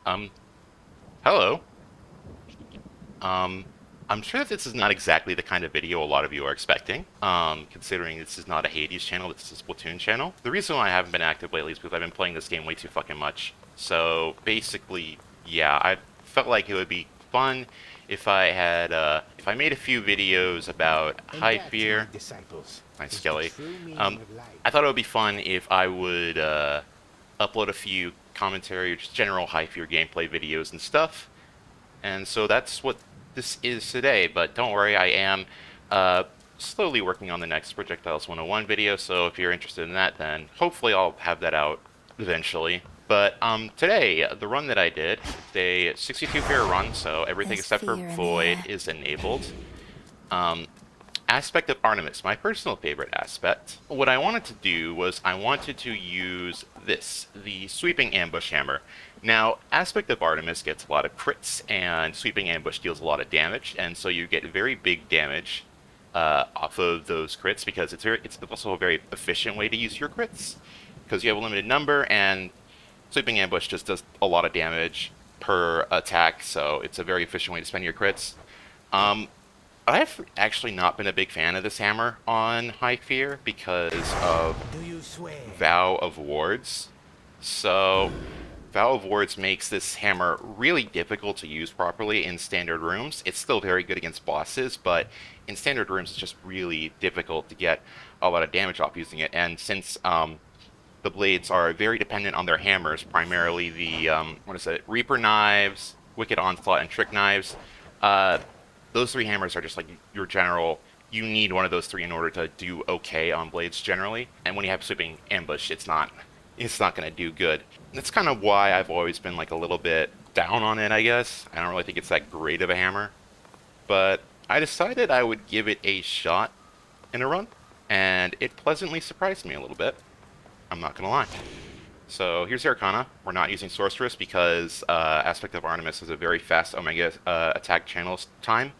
Um, Hello. Um, I'm sure that this is not exactly the kind of video a lot of you are expecting, considering this is not a Hades channel, this is a Splatoon channel. The reason why I haven't been active lately is because I've been playing this game way too fucking much. So, basically, yeah, I felt like it would be fun if I made a few videos about And High that, my Fear. disciples, Nice, is the Skelly. true meaning Um, of life. I thought it would be fun if I would, upload a few commentary or just general High Fear gameplay videos and stuff. And so that's what this is today, but don't worry, I am uh, slowly working on the next Projectiles 101 video, so if you're interested in that, then hopefully I'll have that out eventually. But today, the run that I did, it's a 62 fair run, so everything There's except for fear in the Void air. is enabled. Um, Aspect of Artemis, my personal favorite aspect. What I wanted to do was I wanted to use this, the Sweeping Ambush Hammer. Now, Aspect of Artemis gets a lot of crits, and Sweeping Ambush deals a lot of damage, and so you get very big damage off of those crits because it's also a very efficient way to use your crits because you have a limited number, and Sweeping Ambush just does a lot of damage per attack, so it's a very efficient way to spend your crits. Um, I've actually not been a big fan of this hammer on High Fear because of Do you swear? Vow of Wards. So, Vow of Wards makes this hammer really difficult to use properly in standard rooms. It's still very good against bosses, but in standard rooms it's just really difficult to get a lot of damage off using it. And since the blades are very dependent on their hammers, primarily the, what is it, Reaper Knives, Wicked Onslaught, and Trick Knives, those three hammers are just like your general. You need one of those three in order to do okay on blades generally. And when you have Sweeping Ambush, it's not going to do good. That's kind of why I've always been like a little bit down on it, I guess. I don't really think it's that great of a hammer. But I decided I would give it a shot in a run, and it pleasantly surprised me a little bit. I'm not going to lie. So here's the Arcana. We're not using Sorceress because Aspect of Artemis has a very fast Omega attack channel time,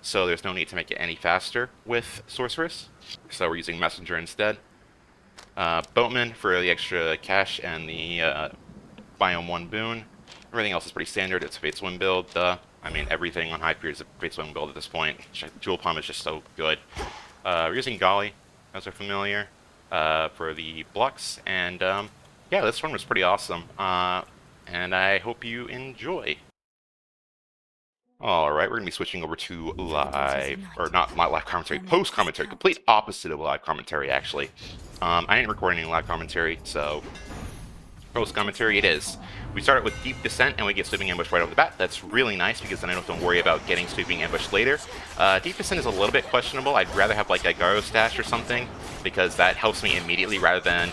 so there's no need to make it any faster with Sorceress. So we're using Messenger instead. Boatman for the extra cash and the Biome 1 boon. Everything else is pretty standard. It's a Fate's Wind build. I mean, everything on High Fear is a Fate's Wind build at this point. Jewel Palm is just so good. We're using Golly, as are familiar, for the blocks, and yeah, this one was pretty awesome, and I hope you enjoy. Alright, we're going to be switching over to live, or not live commentary, post-commentary, complete opposite of live commentary, actually. I didn't record any live commentary, so post-commentary it is. We start with Deep Descent, and we get Sweeping Ambush right off the bat. That's really nice, because then I don't have to worry about getting Sweeping Ambush later. Deep Descent is a little bit questionable. I'd rather have like a Garo Stash or something, because that helps me immediately rather than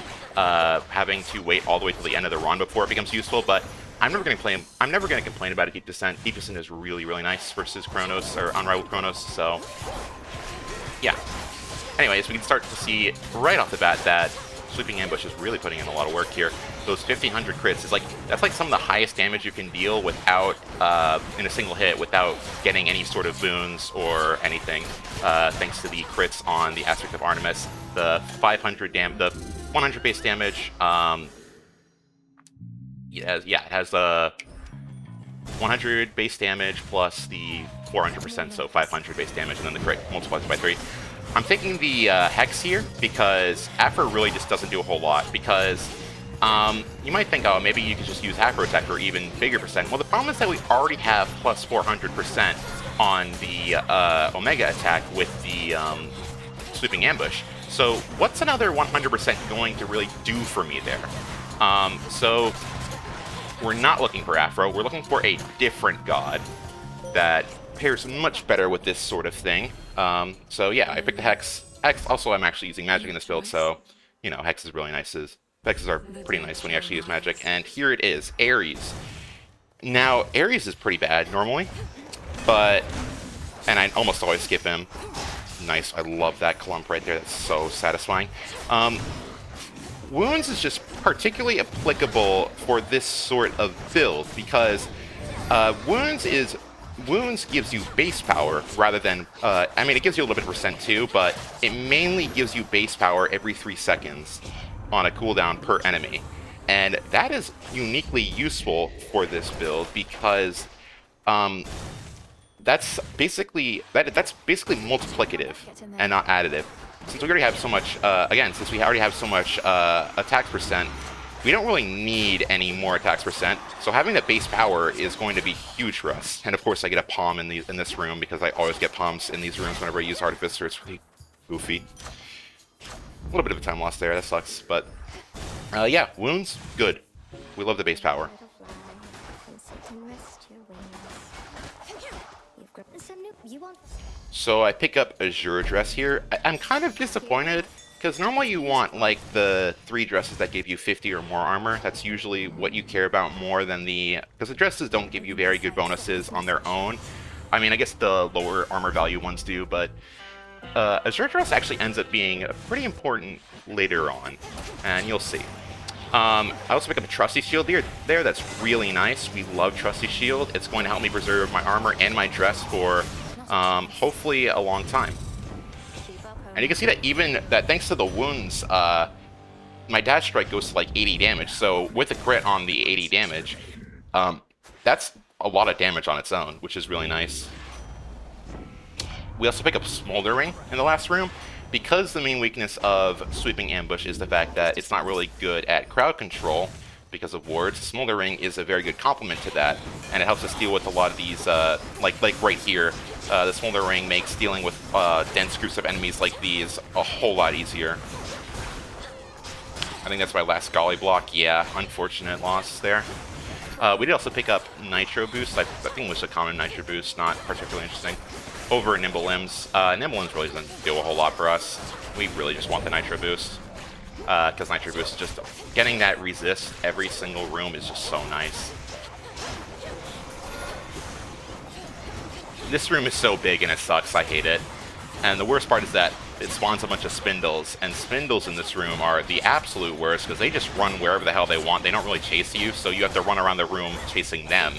having to wait all the way till the end of the run before it becomes useful, but I'm never going to complain about a Deep Descent. Deep Descent is really, really nice versus Chronos, or Unrivaled Chronos, so yeah. Anyways, we can start to see right off the bat that Sweeping Ambush is really putting in a lot of work here. Those 1500 crits is like, that's like some of the highest damage you can deal without, in a single hit, without getting any sort of boons or anything, thanks to the crits on the Aspect of Artemis. The 100 base damage, it has 100 base damage plus the 400%, so 500 base damage, and then the crit multiplies by 3. I'm taking the Hex here because Afro really just doesn't do a whole lot, because you might think, oh, maybe you could just use Afro Attack for even bigger percent. Well, the problem is that we already have plus 400% on the Omega Attack with the Sweeping Ambush. So what's another 100% going to really do for me there? So we're not looking for Afro. We're looking for a different god that pairs much better with this sort of thing. So yeah, I picked the Hex. Also, I'm actually using magic in this build, so, you know, Hex is really nice. Hexes are pretty nice when you actually use magic. And here it is, Ares. Now, Ares is pretty bad normally, but, and I almost always skip him. Nice, I love that clump right there. That's so satisfying. Wounds is just particularly applicable for this sort of build because Wounds gives you base power rather than, I mean, it gives you a little bit of percent too, but it mainly gives you base power every 3 seconds on a cooldown per enemy. And that is uniquely useful for this build because um, that's basically multiplicative and not additive. Since we already have so much, since we already have so much attack percent, we don't really need any more attacks percent. So having that base power is going to be huge for us. And of course, I get a palm in this room because I always get palms in these rooms whenever I use Artificer. It's really goofy. A little bit of a time loss there. That sucks, but yeah, wounds good. We love the base power. So I pick up Azure dress here. I'm kind of disappointed because normally you want like the 3 dresses that give you 50 or more armor. That's usually what you care about more than because the dresses don't give you very good bonuses on their own. I mean, I guess the lower armor value ones do, but Azure dress actually ends up being pretty important later on, and you'll see. I also pick up a Trusty Shield there. That's really nice. We love Trusty Shield. It's going to help me preserve my armor and my dress for hopefully a long time. And you can see that thanks to the wounds, my dash strike goes to like 80 damage. So with a crit on the 80 damage, that's a lot of damage on its own, which is really nice. We also pick up Smoldering in the last room. Because the main weakness of Sweeping Ambush is the fact that it's not really good at crowd control because of wards, Smoldering is a very good complement to that, and it helps us deal with a lot of these, like right here, the Smoldering makes dealing with dense groups of enemies like these a whole lot easier. I think that's my last Golly block. Yeah, unfortunate loss there. We did also pick up Nitro Boost. I think it was a common Nitro Boost, not particularly interesting. Over Nimble Limbs. Nimble Limbs really doesn't do a whole lot for us. We really just want the Nitro Boost. Because Nitro Boost is just... Getting that resist every single room is just so nice. This room is so big and it sucks. I hate it. And the worst part is that it spawns a bunch of Spindles. And Spindles in this room are the absolute worst because they just run wherever the hell they want. They don't really chase you, so you have to run around the room chasing them.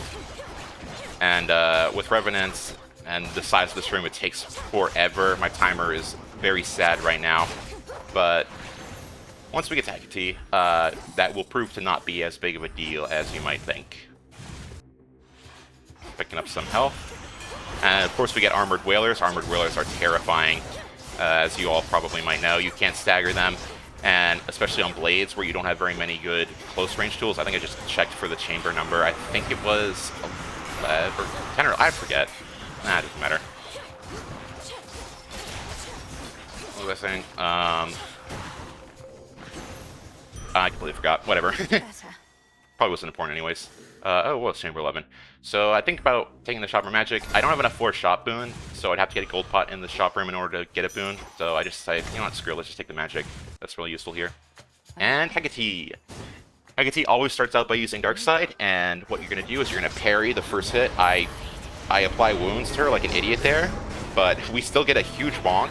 And with Revenants... And the size of this room, it takes forever. My timer is very sad right now. But once we get to Hecate, that will prove to not be as big of a deal as you might think. Picking up some health. And of course we get Armored Whalers. Armored Whalers are terrifying. As you all probably might know, you can't stagger them. And especially on Blades, where you don't have very many good close range tools. I think I just checked for the chamber number. I think it was 11 or 10, or I forget. Nah, it doesn't matter. What was I saying? I completely forgot. Whatever. Probably wasn't important anyways. Oh, well, it's Chamber 11. So I think about taking the Shopper Magic. I don't have enough for a shop boon, so I'd have to get a gold pot in the shop room in order to get a boon. So I just decided, you know what, screw it, let's just take the magic. That's really useful here. And Hecate. Hecate always starts out by using Dark Side, and what you're going to do is you're going to parry the first hit. I apply wounds to her like an idiot there, but we still get a huge bonk.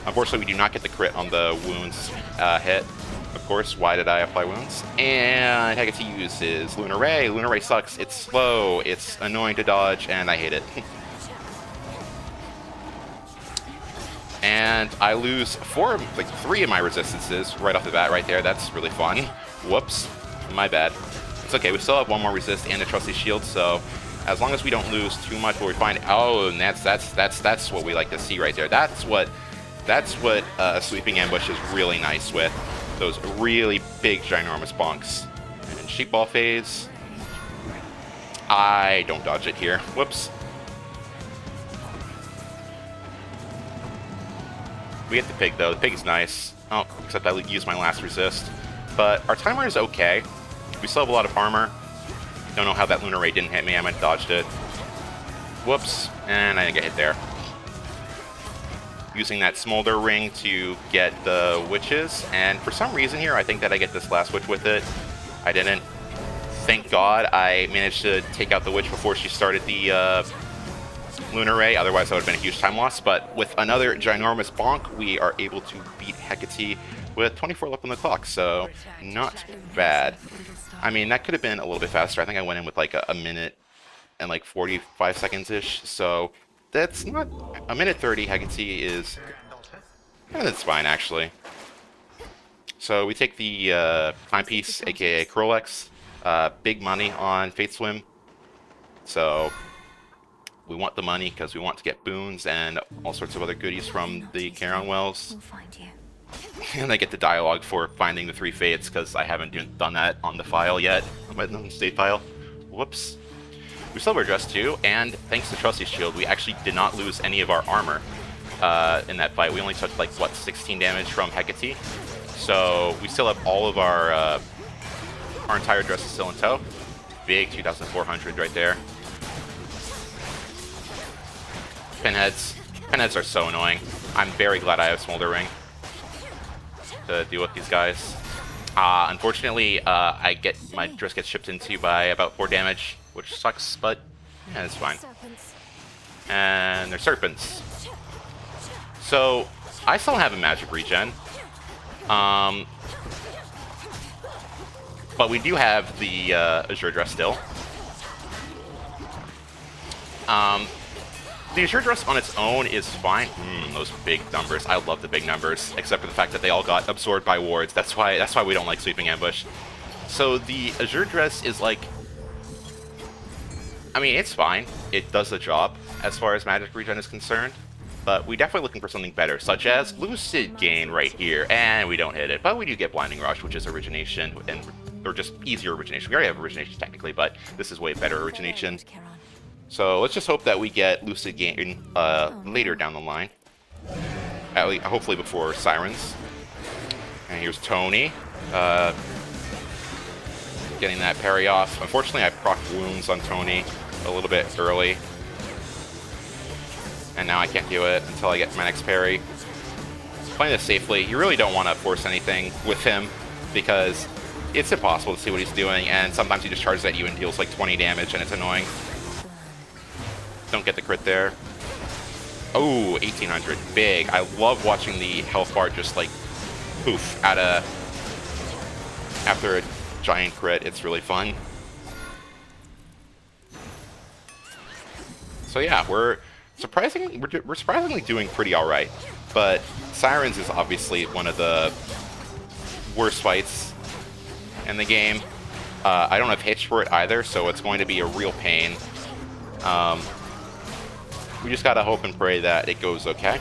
Unfortunately, we do not get the crit on the wounds hit. Of course, why did I apply wounds? And Hecate uses Lunar Ray. Lunar Ray sucks. It's slow, it's annoying to dodge, and I hate it. And I lose 3 of my resistances right off the bat right there. That's really fun. Whoops. My bad. It's okay, we still have 1 more resist and a Trusty Shield, so as long as we don't lose too much, where we find, oh, and that's what we like to see right there. That's what Sweeping Ambush is really nice with. Those really big, ginormous bonks. And Sheepball Phase. I don't dodge it here. Whoops. We get the pig though. The pig is nice. Oh, except I used my last resist. But our timer is okay. We still have a lot of armor. Don't know how that Lunar Ray didn't hit me. I might have dodged it. Whoops. And I didn't get hit there. Using that Smolder Ring to get the witches. And for some reason here, I think that I get this last witch with it. I didn't. Thank God I managed to take out the witch before she started the Lunar Ray. Otherwise, that would have been a huge time loss. But with another ginormous bonk, we are able to beat Hecate with 24 left on the clock. So, not bad. I mean, that could have been a little bit faster. I think I went in with like a minute and like 45 seconds-ish. So, that's not... A minute 30, Hecate is... that's fine, actually. So we take the timepiece, aka Krolex. Big money on Fate Swim. So we want the money because we want to get boons and all sorts of other goodies from the Charon Wells. And I get the dialogue for finding the 3 fates because I haven't done that on the file yet, on my state file. Whoops. We still have our dress too, and thanks to Trusty's shield, we actually did not lose any of our armor in that fight. We only took like, what, 16 damage from Hecate. So we still have all of our entire dress is still in tow. Big 2,400 right there. Pinheads. Pinheads are so annoying. I'm very glad I have Smolder Ring to deal with these guys. Unfortunately, my dress gets shipped into by about 4 damage, which sucks, but yeah, it's fine. And they're serpents. So I still have a magic regen. But we do have the Azure dress still. The Azure dress on its own is fine. Those big numbers. I love the big numbers, except for the fact that they all got absorbed by wards. That's why we don't like sweeping ambush. So the Azure dress is like, I mean, it's fine. It does the job as far as magic regen is concerned. But we're definitely looking for something better, such as Lucid Gain right here, and we don't hit it. But we do get Blinding Rush, which is origination, or just easier origination. We already have origination technically, but this is way better origination. So let's just hope that we get Lucid Gain later down the line. At least, hopefully before Sirens. And here's Tony. Getting that parry off. Unfortunately, I proc wounds on Tony a little bit early. And now I can't do it until I get to my next parry. Playing this safely, you really don't want to force anything with him because it's impossible to see what he's doing, and sometimes he just charges at you and deals like 20 damage, and it's annoying. Don't get the crit there. Oh, 1800, big. I love watching the health bar just like poof after a giant crit. It's really fun. So yeah, we're surprisingly doing pretty all right, but Sirens is obviously one of the worst fights in the game. I don't have Hitch for it either, so it's going to be a real pain. We just gotta hope and pray that it goes okay.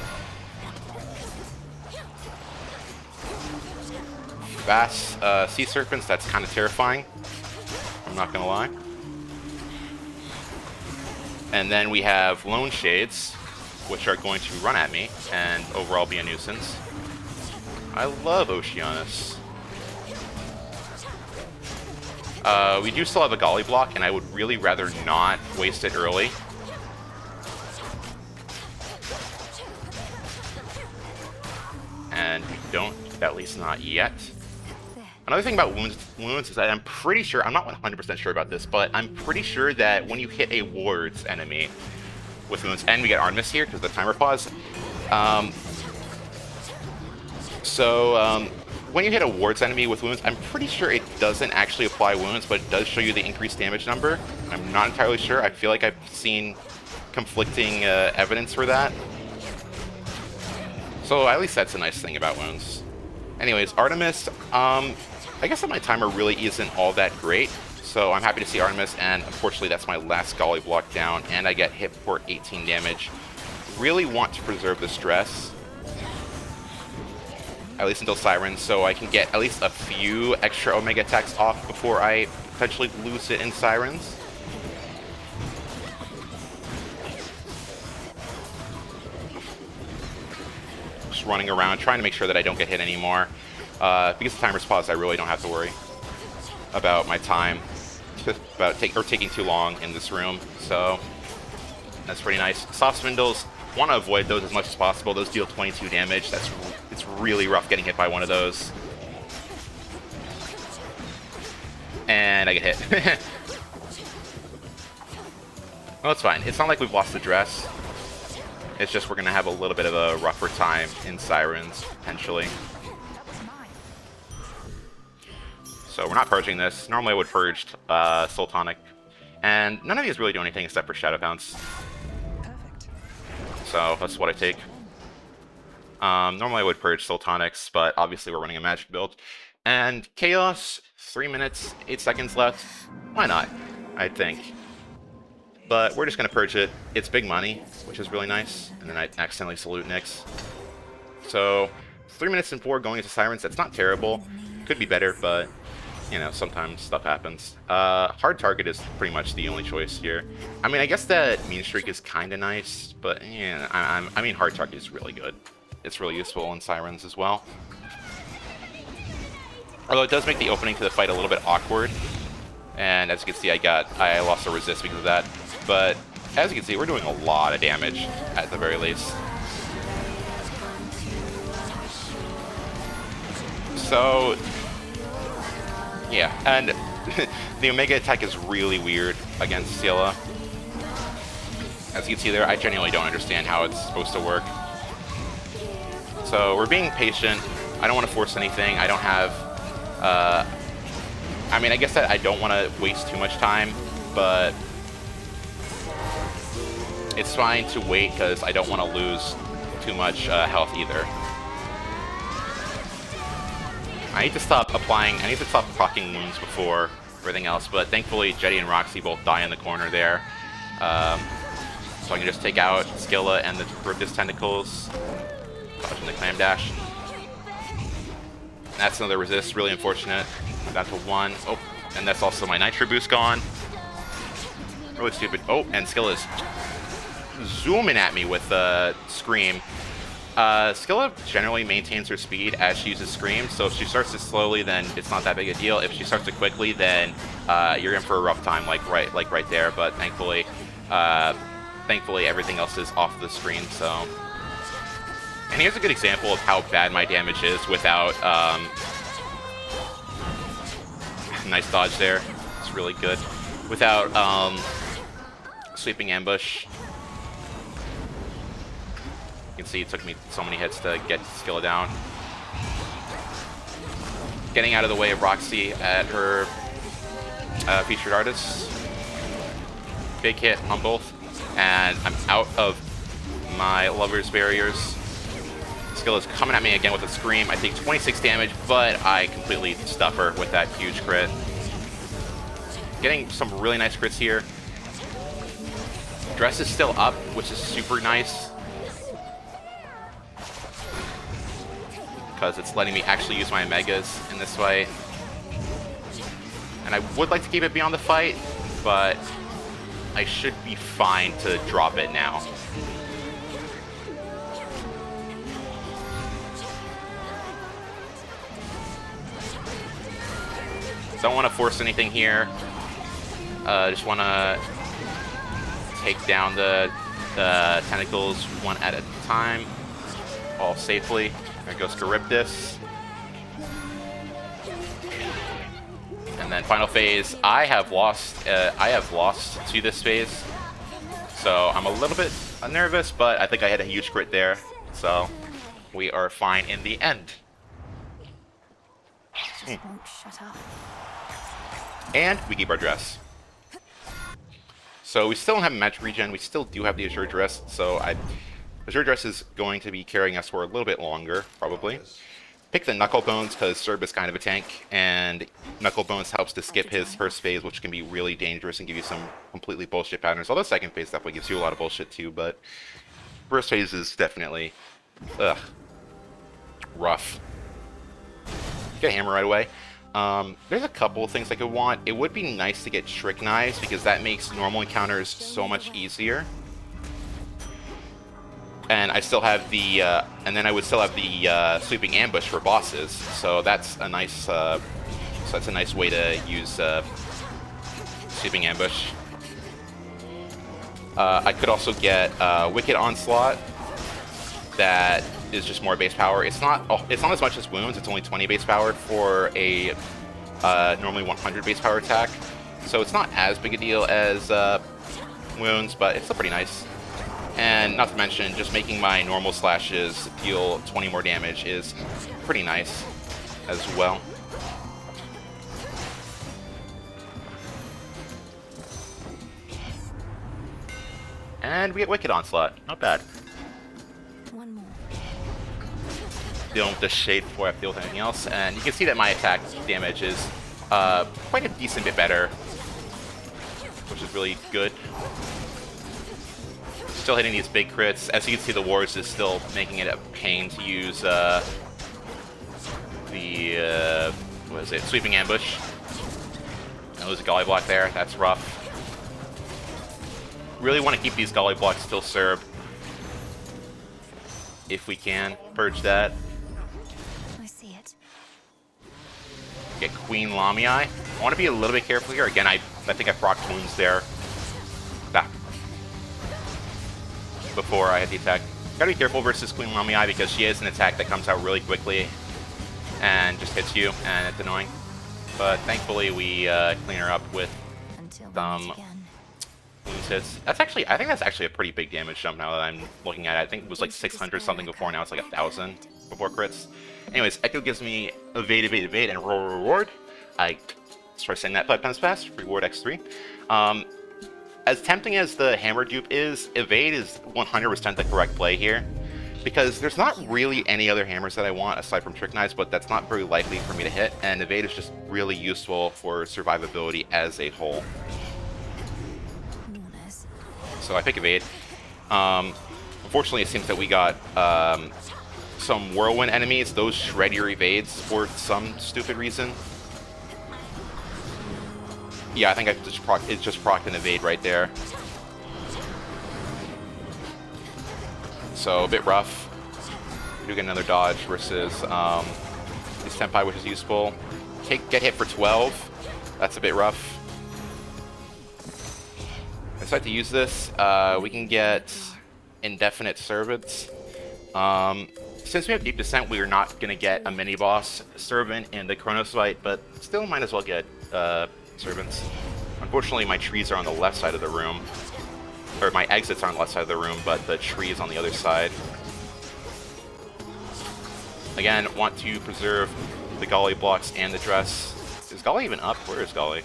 Fast Sea Serpents, that's kind of terrifying. I'm not gonna lie. And then we have Lone Shades, which are going to run at me and overall be a nuisance. I love Oceanus. We do still have a Golly block, and I would really rather not waste it early. And we don't, at least not yet. Another thing about wounds is that I'm pretty sure, I'm not 100% sure about this, but I'm pretty sure that when you hit a ward's enemy with wounds, and we get Artemis here because of the timer pause. When you hit a ward's enemy with wounds, I'm pretty sure it doesn't actually apply wounds, but it does show you the increased damage number. I'm not entirely sure. I feel like I've seen conflicting evidence for that. So at least that's a nice thing about wounds. Anyways, Artemis, I guess that my timer really isn't all that great, so I'm happy to see Artemis, and unfortunately that's my last Golly block down, and I get hit for 18 damage. Really want to preserve the stress, at least until Sirens, so I can get at least a few extra Omega attacks off before I potentially lose it in Sirens. Just running around, trying to make sure that I don't get hit anymore. Because the timer's paused, I really don't have to worry about my time, taking too long in this room. So that's pretty nice. Soft Spindles, want to avoid those as much as possible. Those deal 22 damage. It's really rough getting hit by one of those. And I get hit. Well, it's fine. It's not like we've lost the dress. It's just we're going to have a little bit of a rougher time in Sirens, potentially. So we're not purging this. Normally I would purge Sultanic. And none of these really do anything except for Shadow Bounce. So that's what I take. Normally I would purge Sultanics, but obviously we're running a magic build. And Chaos, 3 minutes, 8 seconds left. Why not? I think. But we're just going to purge it. It's big money, which is really nice. And then I accidentally salute Nyx. So, 3 minutes and 4 going into Sirens, that's not terrible. Could be better, but, you know, sometimes stuff happens. Hard target is pretty much the only choice here. I mean, I guess that mean streak is kind of nice, but, yeah, I mean, hard target is really good. It's really useful in Sirens as well. Although it does make the opening to the fight a little bit awkward. And as you can see, I lost a resist because of that. But as you can see, we're doing a lot of damage at the very least. So, yeah, and the Omega attack is really weird against Scylla. As you can see there, I genuinely don't understand how it's supposed to work. So we're being patient. I don't want to force anything. I don't have... I mean, I guess that I don't want to waste too much time, but it's fine to wait because I don't want to lose too much health either. I need to stop proccing wounds before everything else, but thankfully Jetty and Roxy both die in the corner there. So I can just take out Scylla and the Charybdis Tentacles, dodging the Clam Dash. That's another resist, really unfortunate. Down to 1. Oh, and that's also my Nitro boost gone. Really stupid. Oh, and Scylla is zooming at me with Scream. Scylla generally maintains her speed as she uses Scream, so if she starts it slowly, then it's not that big a deal. If she starts it quickly, then you're in for a rough time, like right there. But thankfully everything else is off the screen. So, and here's a good example of how bad my damage is without. Nice dodge there. It's really good. Without sweeping ambush. You can see it took me so many hits to get Scylla down. Getting out of the way of Roxy at her featured artist. Big hit on both. And I'm out of my lover's barriers. Scylla's coming at me again with a Scream. I take 26 damage, but I completely stuff her with that huge crit. Getting some really nice crits here. Dress is still up, which is super nice. Because it's letting me actually use my Omegas in this way. And I would like to keep it beyond the fight, but I should be fine to drop it now. Don't want to force anything here. Just want to take down the tentacles one at a time, all safely. There goes Charybdis. And then final phase. I have lost to this phase, so I'm a little bit nervous, but I think I had a huge crit there, so we are fine in the end. Just won't shut up. And we keep our dress. So we still don't have magic regen. We still do have the Azure Dress. So Azure Dress is going to be carrying us for a little bit longer, probably. Pick the Knuckle Bones because Serb is kind of a tank, and Knuckle Bones helps to skip his first phase, which can be really dangerous and give you some completely bullshit patterns. Although second phase definitely gives you a lot of bullshit too, but first phase is definitely rough. Get a hammer right away. There's a couple of things I could want. It would be nice to get Trick Knives because that makes normal encounters so much easier. And I still have the, and then I would still have the sweeping ambush for bosses. So that's a nice, way to use sweeping ambush. I could also get Wicked Onslaught. That is just more base power. It's not as much as wounds. It's only 20 base power for a normally 100 base power attack. So it's not as big a deal as wounds, but it's still pretty nice. And not to mention, just making my normal slashes deal 20 more damage is pretty nice as well. And we get Wicked Onslaught. Not bad. One more. dealing with the shade before I have to deal with anything else. And you can see that my attack damage is quite a decent bit better, which is really good. Still hitting these big crits. As you can see, the wards is still making it a pain to use the what is it? Sweeping ambush. And lose a Golly Block there. That's rough. Really want to keep these Golly Blocks still served. If we can. Purge that. I see it. Get Queen Lamii. I want to be a little bit careful here. Again, I think I procced wounds there. Back. Before I had the attack. Gotta be careful versus Queen Lamii because she is an attack that comes out really quickly and just hits you, and it's annoying. But thankfully we clean her up with some wounds hits. That's actually, I think that's actually a pretty big damage jump now that I'm looking at it. I think it was like 600 something before, now it's like 1,000 before crits. Anyways, Echo gives me evade, evade, evade, and roll reward. I start saying that 5 times fast, reward x3. As tempting as the hammer dupe is, evade is 100% the correct play here. Because there's not really any other hammers that I want aside from Trick Knives, but that's not very likely for me to hit, and evade is just really useful for survivability as a whole. So I pick evade. Unfortunately, it seems that we got some whirlwind enemies. Those shred your evades for some stupid reason. Yeah, I think it just procced an evade right there. So a bit rough. We do get another dodge versus his Senpai, which is useful. Get hit for 12. That's a bit rough. I decide to use this. We can get indefinite servants. Since we have deep descent, we are not going to get a mini boss servant in the Chronos fight, but still might as well get servants. Unfortunately, my trees are on the left side of the room. Or my exits are on the left side of the room, but the tree is on the other side. Again, want to preserve the Golly blocks and the dress. Is Golly even up? Where is Golly?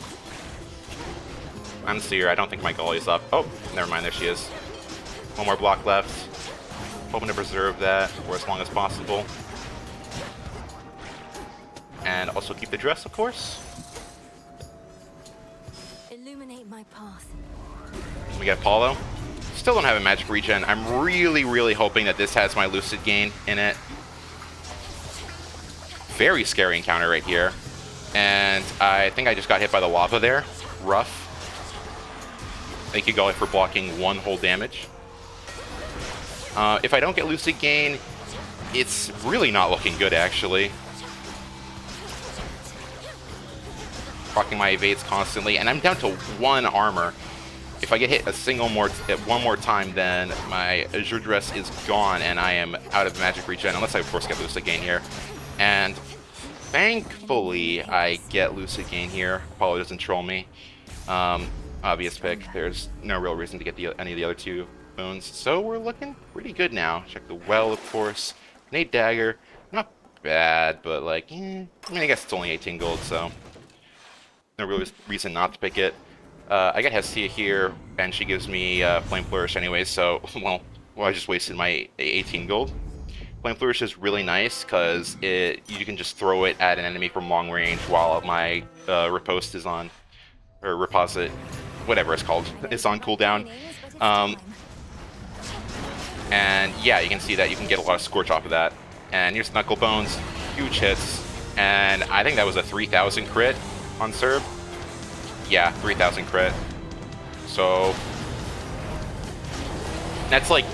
I'm Seer. I don't think my Golly's up. Oh, never mind. There she is. One more block left. Hoping to preserve that for as long as possible. And also keep the dress, of course. Illuminate my path. We got Apollo. Still don't have a magic regen. I'm really, really hoping that this has my Lucid Gain in it. Very scary encounter right here. And I think I just got hit by the lava there. Rough. Thank you, Golly, for blocking one whole damage. If I don't get Lucid Gain, it's really not looking good, actually. Rocking my evades constantly, and I'm down to 1 armor. If I get hit one more time, then my Azure Dress is gone, and I am out of magic regen, unless I, of course, get Lucid Gain here. And thankfully, I get Lucid Gain here. Apollo doesn't troll me. Obvious pick. There's no real reason to get any of the other 2 boons. So we're looking pretty good now. Check the well, of course. Nade Dagger. Not bad, but like, I mean, I guess it's only 18 gold, so no real reason not to pick it. I got Hestia here, and she gives me Flame Flourish anyway, so, well, I just wasted my 18 gold. Flame Flourish is really nice, because you can just throw it at an enemy from long range while my Riposte is on, or Reposit, whatever it's called, it's on cooldown. And yeah, you can see that you can get a lot of Scorch off of that. And here's Knuckle Bones, huge hits, and I think that was a 3,000 crit on Serb. Yeah, 3,000 crit. So that's like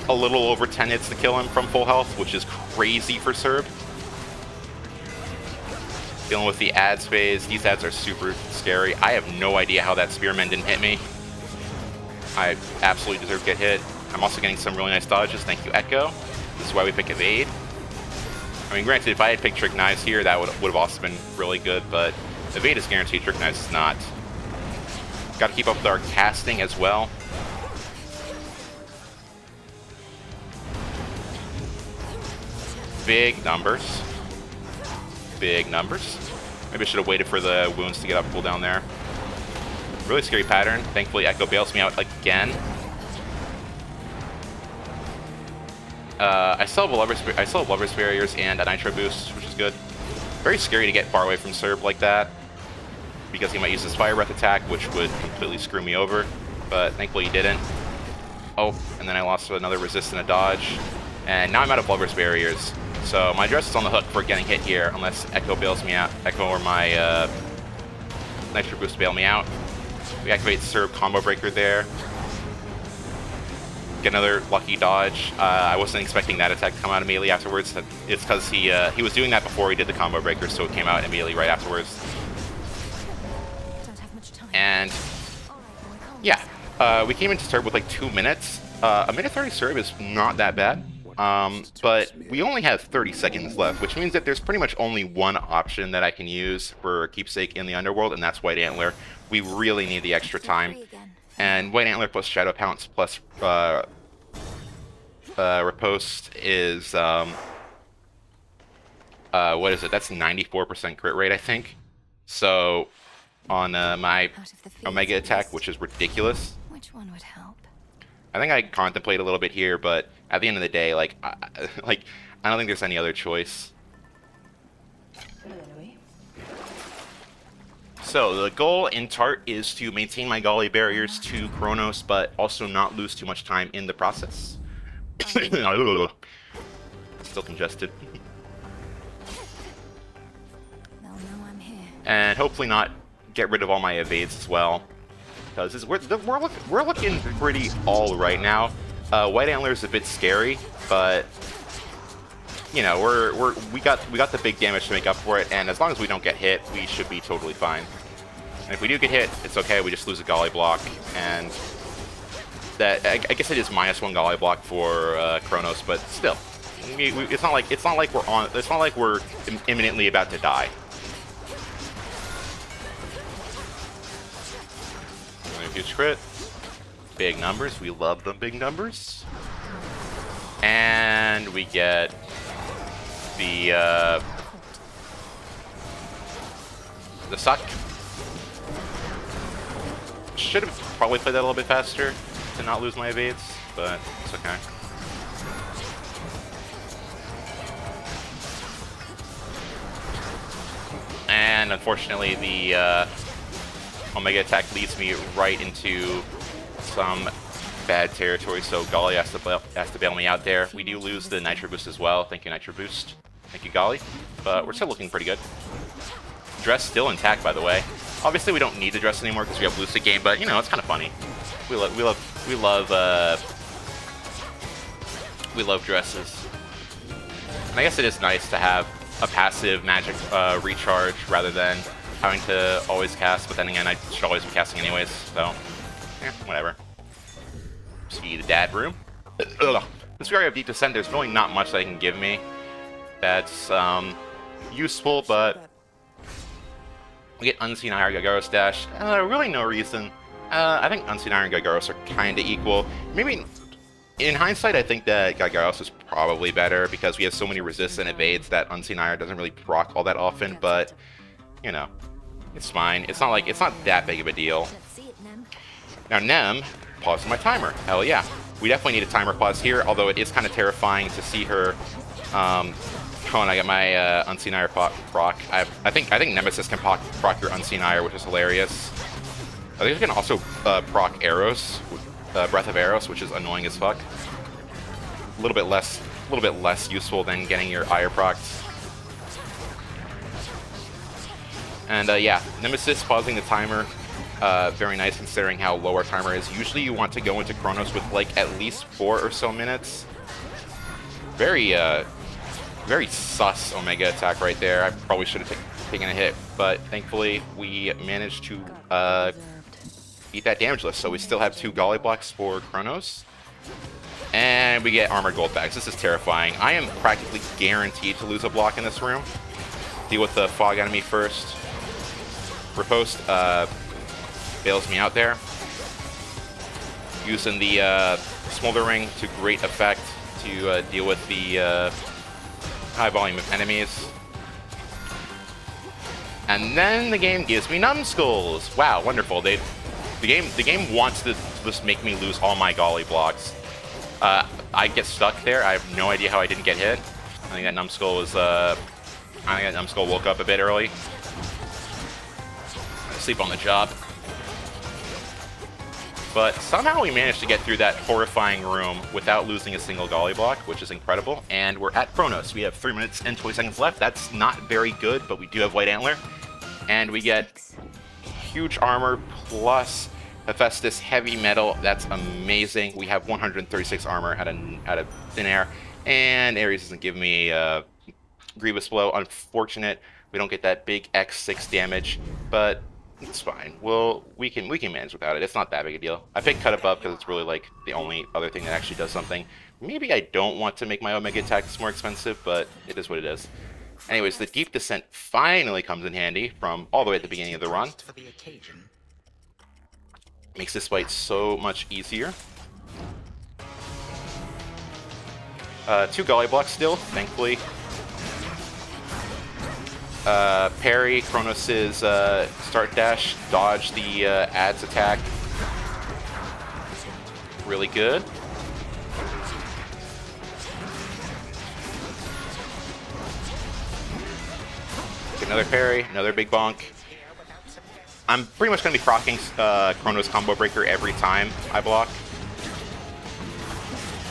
a little over 10 hits to kill him from full health, which is crazy for Serb. Dealing with the ads phase. These ads are super scary. I have no idea how that Spearman didn't hit me. I absolutely deserve to get hit. I'm also getting some really nice dodges. Thank you, Echo. This is why we pick Evade. I mean, granted, if I had picked Trick Knives here, that would have also been really good, but Evade is guaranteed, Trick Knives is not. Got to keep up with our casting as well. Big numbers. Big numbers. Maybe I should have waited for the wounds to get up cooldown there. Really scary pattern. Thankfully, Echo bails me out again. I still have Lover's Barriers and a Nitro Boost, which is good. Very scary to get far away from Serb like that, because he might use his Fire Breath attack, which would completely screw me over, but thankfully he didn't. Oh, and then I lost another resist and a dodge, and now I'm out of Lover's Barriers, so my dress is on the hook for getting hit here, unless Echo bails me out. Echo or my Nitro Boost bail me out. We activate Serb Combo Breaker there. Get another lucky dodge. I wasn't expecting that attack to come out immediately afterwards. It's because he was doing that before he did the combo breaker, so it came out immediately right afterwards. Don't have much time. And yeah, we came into serve with like 2 minutes. A minute 30 serve is not that bad, but we only have 30 seconds left, which means that there's pretty much only one option that I can use for Keepsake in the Underworld, and that's White Antler. We really need the extra time. And White Antler plus Shadow Pounce plus Riposte is, what is it? That's 94% crit rate, I think. So, on my Omega attack, which is ridiculous. Which one would help? I think I contemplate a little bit here, but at the end of the day, like, I don't think there's any other choice. So the goal in Tart is to maintain my Golly barriers to Chronos, but also not lose too much time in the process. Still congested. They'll know I'm here. And hopefully not get rid of all my evades as well, because we're looking pretty all right now. White Antler is a bit scary, but you know we got the big damage to make up for it, and as long as we don't get hit, we should be totally fine. And if we do get hit, it's okay. We just lose a Golly block, and that I guess it is -1 Golly block for Chronos, but still, it's not like we're imminently about to die. Huge crit, big numbers. We love the big numbers, and we get the suck. Should have probably played that a little bit faster to not lose my evades, but it's okay. And unfortunately, the Omega attack leads me right into some bad territory, so Golly has to bail me out there. We do lose the Nitro Boost as well. Thank you, Nitro Boost. Thank you, Golly. But we're still looking pretty good. Dress still intact, by the way. Obviously, we don't need the dress anymore because we have Lucid Game, but you know, it's kind of funny. We love dresses. And I guess it is nice to have a passive magic recharge rather than having to always cast, but then again, I should always be casting anyways, so yeah, whatever. See the dad room. This area of Deep Descent, there's really not much that it can give me that's useful, but we get Unseen Iron Gagaros Dash. Really no reason. I think Unseen Iron and Gagaros are kind of equal. Maybe, in hindsight, I think that Gagaros is probably better because we have so many resists and evades that Unseen Iron doesn't really proc all that often, but, you know, it's fine. It's not that big of a deal. Now, Nem, pausing my timer. Hell yeah. We definitely need a timer pause here, although it is kind of terrifying to see her. Oh, and I got my Unseen Ire proc. I think Nemesis can proc your Unseen Ire, which is hilarious. I think it can also proc arrows, Breath of Arrows, which is annoying as fuck. A little bit less useful than getting your Ire procced. And yeah, Nemesis pausing the timer. Very nice considering how low our timer is. Usually you want to go into Chronos with like at least 4 or so minutes. Very sus Omega attack right there. I probably should have taken a hit, but thankfully we managed to beat that damage list. So we still have 2 Golly blocks for Chronos. And we get Armored Gold bags. This is terrifying. I am practically guaranteed to lose a block in this room. Deal with the Fog enemy first. Riposte bails me out there. Using the Smolder Ring to great effect to deal with the high volume of enemies. And then the game gives me Numbskulls. Wow, wonderful. The game wants to just make me lose all my Golly blocks. I get stuck there. I have no idea how I didn't get hit. I think that numbskull was, I think that numbskull woke up a bit early. Sleep on the job. But somehow we managed to get through that horrifying room without losing a single golly block, which is incredible. And we're at Chronos. We have 3 minutes and 20 seconds left. That's not very good, but we do have White Antler. And we get huge armor plus Hephaestus heavy metal. That's amazing. We have 136 armor out of thin air. And Ares doesn't give me a Grievous Blow. Unfortunate. We don't get that big X6 damage, but it's fine. We can manage without it. It's not that big a deal. I picked Cut Above because it's really like the only other thing that actually does something. Maybe I don't want to make my Omega attacks more expensive, but it is what it is. Anyways, the Deep Descent finally comes in handy from all the way at the beginning of the run. Makes this fight so much easier. 2 Golly blocks still, thankfully. Parry Kronos' start dash, dodge the ad's attack. Really good. Get another parry, another big bonk. I'm pretty much going to be proccing Kronos Combo Breaker every time I block.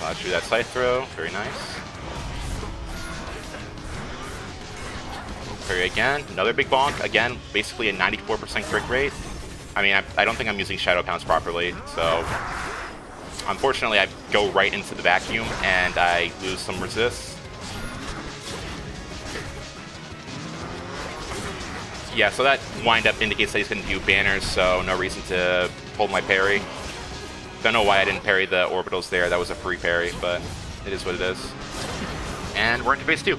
Dodge through that side throw, very nice. Parry again, another big bonk, again, basically a 94% crit rate. I mean, I don't think I'm using Shadow Pounce properly, so unfortunately I go right into the vacuum and I lose some resist. Yeah, so that wind-up indicates that he's going to do banners, so no reason to hold my parry. Don't know why I didn't parry the orbitals there, that was a free parry, but it is what it is. And we're into phase 2.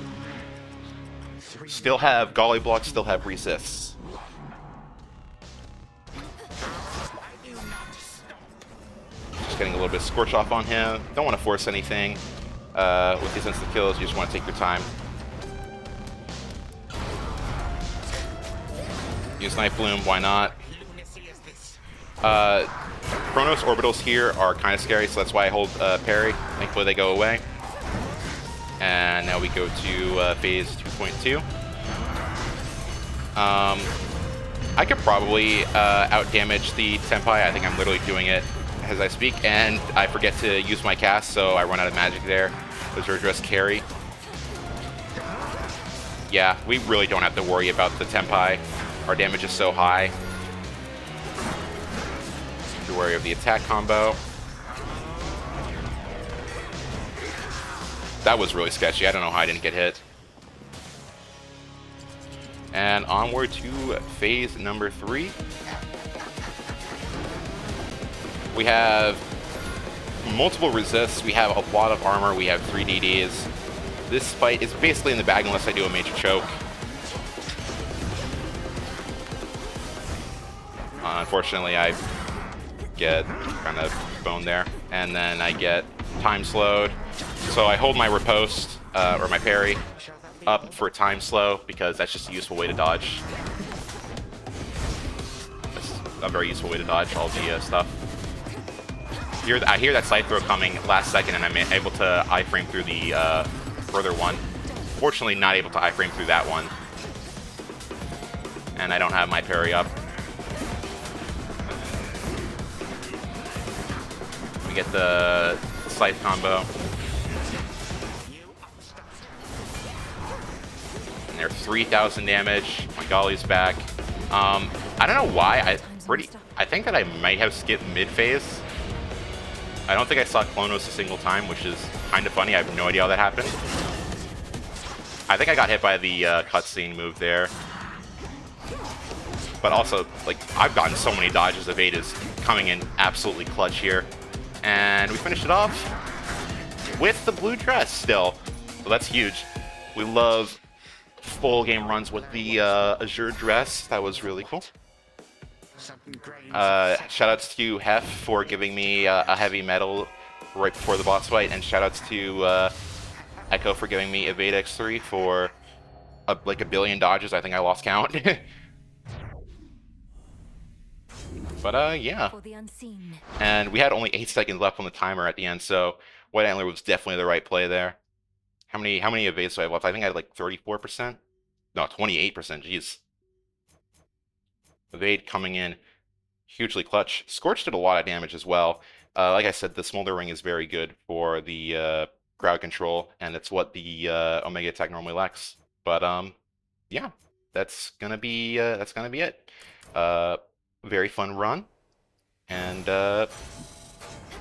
Still have Golly blocks, still have resists. Just getting a little bit of Scorch off on him. Don't want to force anything. With these instant kills, you just want to take your time. Use Knife Bloom, why not? Chronos orbitals here are kind of scary, so that's why I hold parry. Thankfully they go away. And now we go to phase 2.2. I could probably out-damage the Tempai. I think I'm literally doing it as I speak, and I forget to use my cast, so I run out of magic there. Azure Dress carry. Yeah, we really don't have to worry about the Tempai. Our damage is so high. Be wary of the attack combo. That was really sketchy. I don't know how I didn't get hit. And onward to phase number 3. We have multiple resists. We have a lot of armor. We have 3 DDs. This fight is basically in the bag unless I do a major choke. Unfortunately, I get kind of boned there. And then I get time slowed. So I hold my riposte, or my parry, up for time slow, because that's just a useful way to dodge. That's a very useful way to dodge all the stuff. I hear that side throw coming last second, and I'm able to iframe through the further one. Fortunately, not able to iframe through that one. And I don't have my parry up. We get the scythe combo. And they're 3,000 damage. My Golly's back. I don't know why. I think that I might have skipped mid-phase. I don't think I saw Klonos a single time, which is kind of funny. I have no idea how that happened. I think I got hit by the cutscene move there. But also, like, I've gotten so many dodges of Ada's coming in absolutely clutch here. And we finished it off with the blue dress still. So that's huge. We love full game runs with the Azure dress. That was really cool. Shoutouts to Hef for giving me a heavy metal right before the boss fight, and shoutouts to Echo for giving me Evade X3 for like a billion dodges. I think I lost count. But yeah. For the unseen. And we had only 8 seconds left on the timer at the end, so White Antler was definitely the right play there. How many evades do I have left? I think I had like 34%. No, 28%. Jeez. Evade coming in hugely clutch. Scorch did a lot of damage as well. Like I said, the Smolder Ring is very good for the crowd control, and it's what the Omega attack normally lacks. But yeah, that's gonna be it. Uh, very fun run, and I'll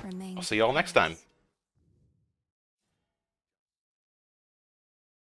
Remain see you all next time. fearless.